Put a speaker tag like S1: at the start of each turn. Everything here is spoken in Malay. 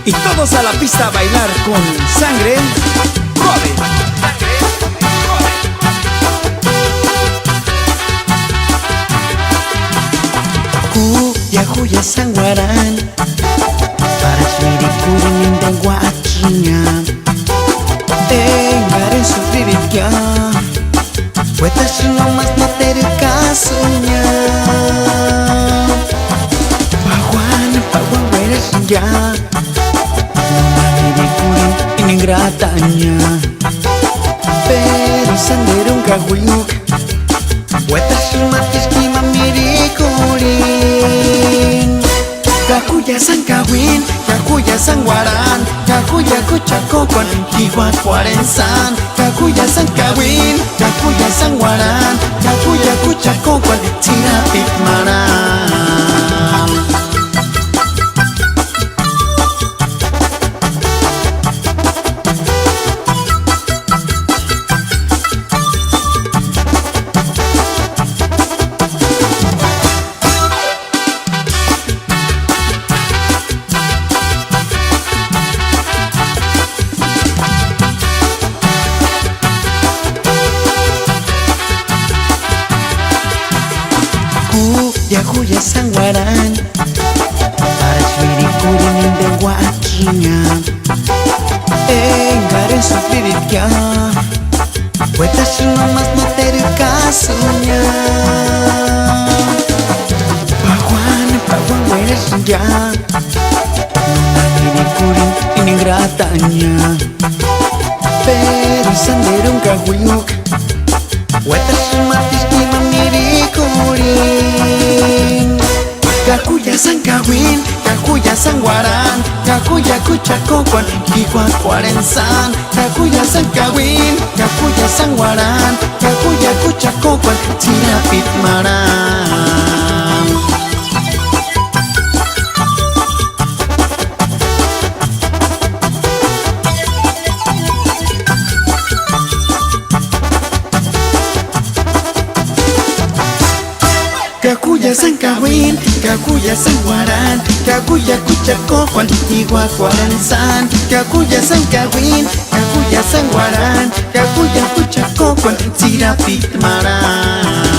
S1: Y todos a la pista a bailar con Sangre Robe.
S2: Kuya kuya sangwaran para swiri kuring dan wakinya ngaren sufrir ya puedes nomás no tener casunya Pawan eres ya Nomani kuring iningratanya pero sendiri kaguyuk puedes matis kima miri kuring Kakuya sang kawin, kakuya sang waran, kakuya kuchakokon, kiwa kuarensan. Kakuya sang kawin, kakuya sang waran, kakuya kuchakokon, tirapit maram. Kuya sang waran para swiri kuring dan wakinya ngaren sufrir ya puedes nomás no tener casunya Pawan eres ya Nomani kuring iningratanya pero sendiri kaguyuk puedes matis kima miri kuring Kakuya sang kawin, kakuya sang waran, kakuya kuchakokon, kiwa kuarensan. Kakuya sang kawin, kakuya sang waran, kakuya kuchakokon, tirapit maram. Kakuya sang kawin, kakuya sang waran, kakuya kuchakokon, kiwa kuarensan. Kakuya sang kawin, kakuya sang waran, kakuya kuchakokon, tirapit maram.